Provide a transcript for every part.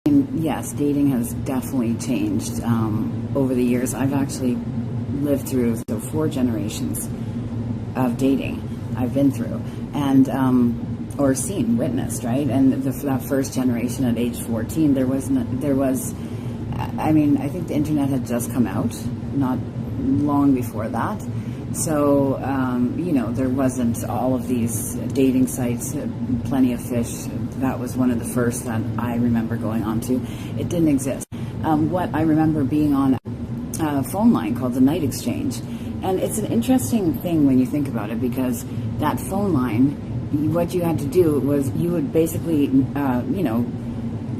And yes, dating has definitely changed over the years. I've actually lived through 4 generations of dating I've been through, and or seen, witnessed, right? And that first generation at age 14, I think the internet had just come out, not long before that. So, there wasn't all of these dating sites, Plenty of Fish. That was one of the first that I remember going on to. It didn't exist. What I remember being on a phone line called the Night Exchange. And it's an interesting thing when you think about it, because that phone line, what you had to do was you would basically,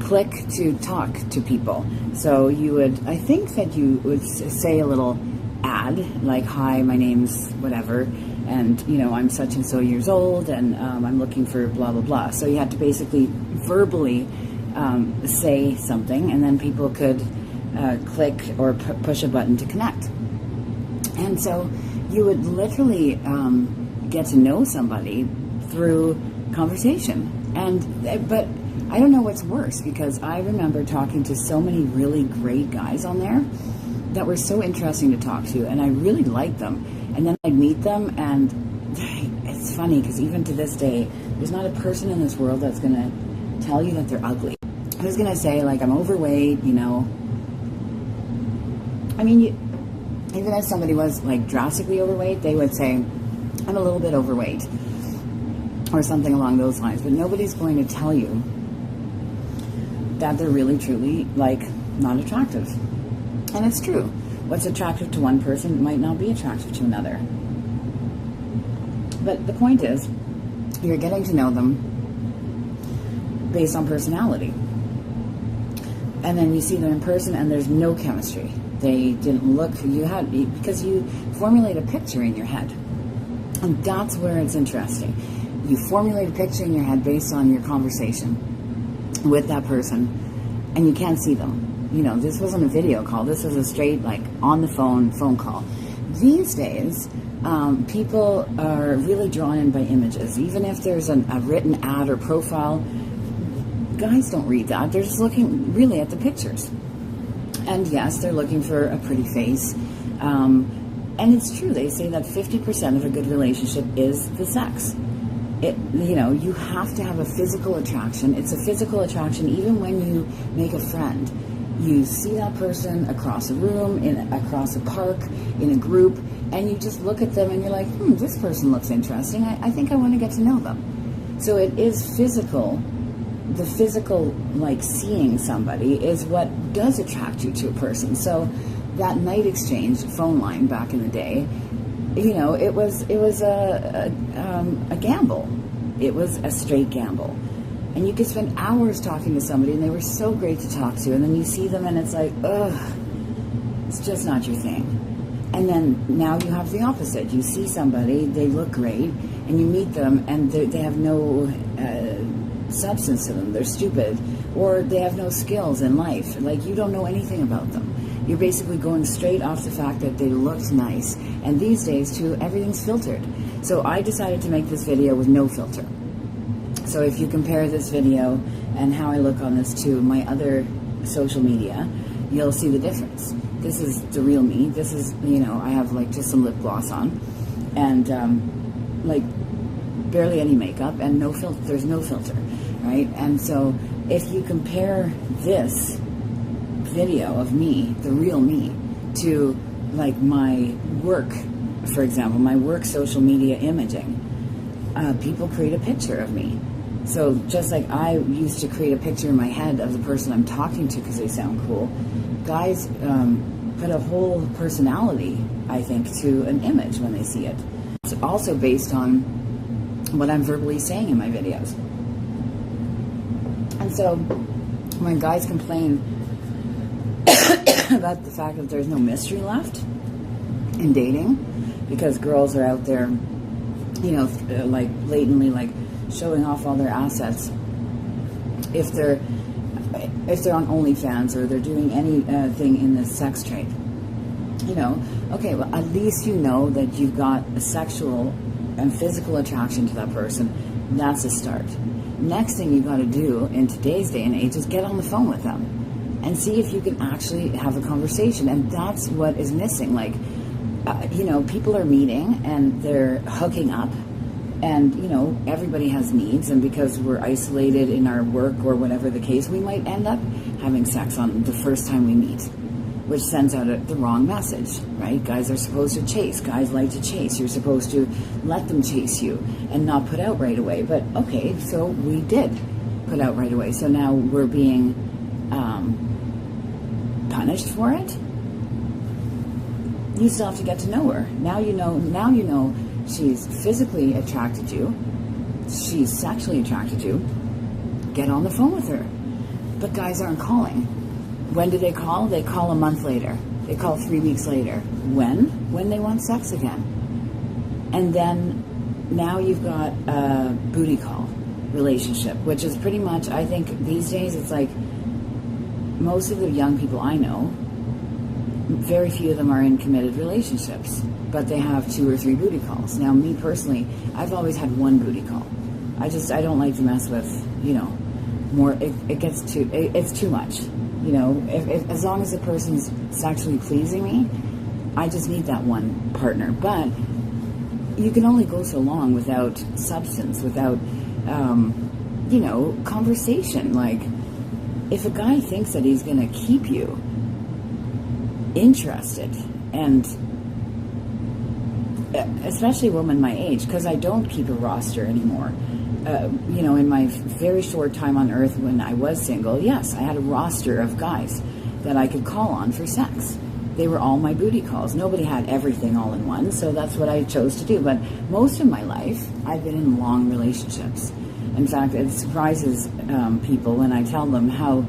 click to talk to people. So I think that you would say a little ad, like, hi, my name's whatever, and, I'm such and so years old, and I'm looking for blah, blah, blah. So you had to basically verbally say something, and then people could click or push a button to connect. And so you would literally get to know somebody through conversation. But I don't know what's worse, because I remember talking to so many really great guys on there that were so interesting to talk to, and I really liked them. And then I'd meet them, and it's funny, because even to this day, there's not a person in this world that's going to tell you that they're ugly. Who's going to say, like, I'm overweight, even if somebody was, like, drastically overweight, they would say, I'm a little bit overweight, or something along those lines. But nobody's going to tell you that they're really, truly, like, not attractive. And it's true. What's attractive to one person might not be attractive to another. But the point is, you're getting to know them based on personality. And then you see them in person, and there's no chemistry. They didn't look, because you formulate a picture in your head. And that's where it's interesting. You formulate a picture in your head based on your conversation with that person, and you can't see them. This wasn't a video call. This was a straight, like, on the phone call. These days, people are really drawn in by images. Even if there's a written ad or profile, guys don't read that. They're just looking really at the pictures. And yes, they're looking for a pretty face. And it's true. They say that 50% of a good relationship is the sex. You have to have a physical attraction. It's a physical attraction even when you make a friend. You see that person across a room, across a park, in a group, and you just look at them and you're like, this person looks interesting. I think I want to get to know them. So it is physical. The physical, like, seeing somebody is what does attract you to a person. So that Night Exchange phone line back in the day, it was a gamble. It was a straight gamble. And you could spend hours talking to somebody, and they were so great to talk to, and then you see them and it's like, ugh, it's just not your thing. And then now you have the opposite. You see somebody, they look great, and you meet them, and they have no substance to them. They're stupid, or they have no skills in life. Like, you don't know anything about them. You're basically going straight off the fact that they looked nice. And these days, too, everything's filtered. So I decided to make this video with no filter. So if you compare this video and how I look on this to my other social media, you'll see the difference. This is the real me. This is, I have, like, just some lip gloss on, and like, barely any makeup, and no filter. There's no filter, right? And so if you compare this video of me, the real me, to, like, my work, for example, my work social media imaging, people create a picture of me. So just like I used to create a picture in my head of the person I'm talking to because they sound cool, guys put a whole personality, I think, to an image when they see it. It's also based on what I'm verbally saying in my videos. And so when guys complain about the fact that there's no mystery left in dating, because girls are out there, like, blatantly, like, showing off all their assets. If they're on OnlyFans, or they're doing anything in the sex trade, okay, well, at least you know that you've got a sexual and physical attraction to that person. That's a start. next thing you got to do in today's day and age is get on the phone with them and see if you can actually have a conversation. And that's what is missing. Like, people are meeting and they're hooking up, and, everybody has needs, and because we're isolated in our work or whatever the case, we might end up having sex on the first time we meet, which sends out the wrong message, right? Guys are supposed to chase. Guys like to chase. You're supposed to let them chase you and not put out right away. But, okay, so we did put out right away. So now we're being punished for it? You still have to get to know her. Now you know she's physically attracted to you. She's sexually attracted to you. Get on the phone with her. But guys aren't calling. When do they call? They call a month later. They call 3 weeks later. When? When they want sex again. And then now you've got a booty call relationship, which is pretty much, I think these days, it's like most of the young people I know, very few of them are in committed relationships, but they have 2 or 3 booty calls. Now, me personally, I've always had 1 booty call. I don't like to mess with, more. It's too much. If as long as the person's sexually pleasing me, I just need that one partner. But you can only go so long without substance, without, conversation. Like, if a guy thinks that he's going to keep you interested, and especially a woman my age, because I don't keep a roster anymore. In my very short time on earth when I was single, yes, I had a roster of guys that I could call on for sex. They were all my booty calls. Nobody had everything all in one, so that's what I chose to do. But most of my life, I've been in long relationships. In fact, it surprises people when I tell them how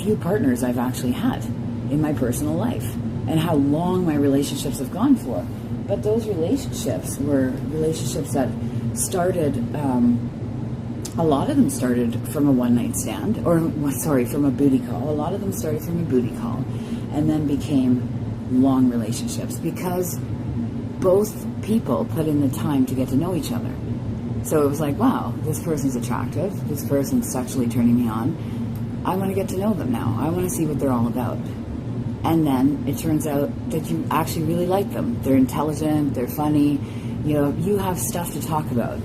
few partners I've actually had in my personal life and how long my relationships have gone for. But those relationships were relationships that started, a lot of them started from a one-night stand, from a booty call. A lot of them started from a booty call and then became long relationships because both people put in the time to get to know each other. So it was like, wow, this person's attractive. This person's sexually turning me on. I want to get to know them now. I want to see what they're all about. And then it turns out that you actually really like them. They're intelligent, they're funny, you have stuff to talk about.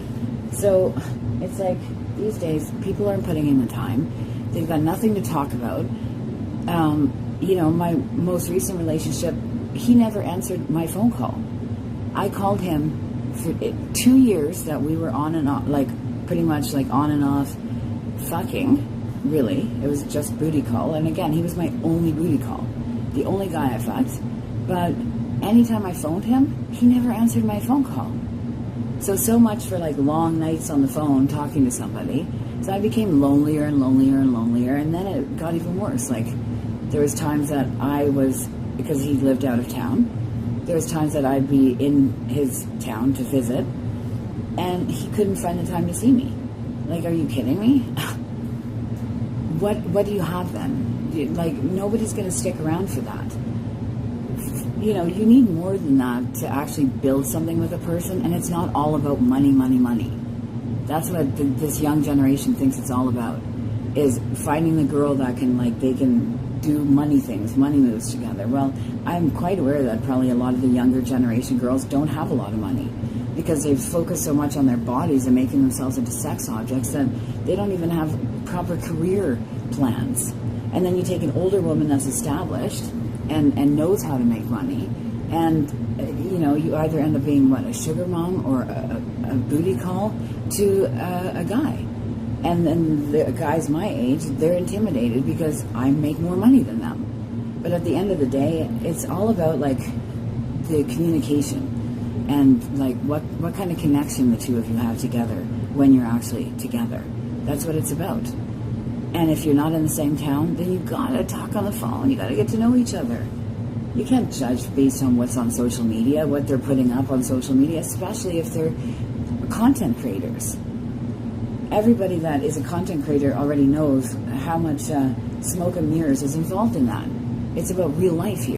So it's like these days, people aren't putting in the time. They've got nothing to talk about. My most recent relationship, he never answered my phone call. I called him for 2 years that we were on and off, pretty much on and off fucking, really. It was just booty call. And again, he was my only booty call. The only guy I fucked, but anytime I phoned him, he never answered my phone call. So much for long nights on the phone talking to somebody. So I became lonelier and lonelier and lonelier, and then it got even worse. There was times that because he lived out of town, there was times that I'd be in his town to visit, and he couldn't find the time to see me. Are you kidding me? What do you have then? Nobody's going to stick around for that. You need more than that to actually build something with a person, and it's not all about money, money, money. That's what this young generation thinks it's all about, is finding the girl that they can do money things, money moves together. Well, I'm quite aware that probably a lot of the younger generation girls don't have a lot of money because they've focused so much on their bodies and making themselves into sex objects that they don't even have proper career plans. And then you take an older woman that's established and knows how to make money, and you either end up being a sugar mom or a booty call to a guy. And then the guys my age, they're intimidated because I make more money than them. But at the end of the day, it's all about the communication and what kind of connection the two of you have together when you're actually together. That's what it's about. And if you're not in the same town, then you gotta talk on the phone. You gotta get to know each other. You can't judge based on what's on social media, what they're putting up on social media, especially if they're content creators. Everybody that is a content creator already knows how much smoke and mirrors is involved in that. It's about real life here.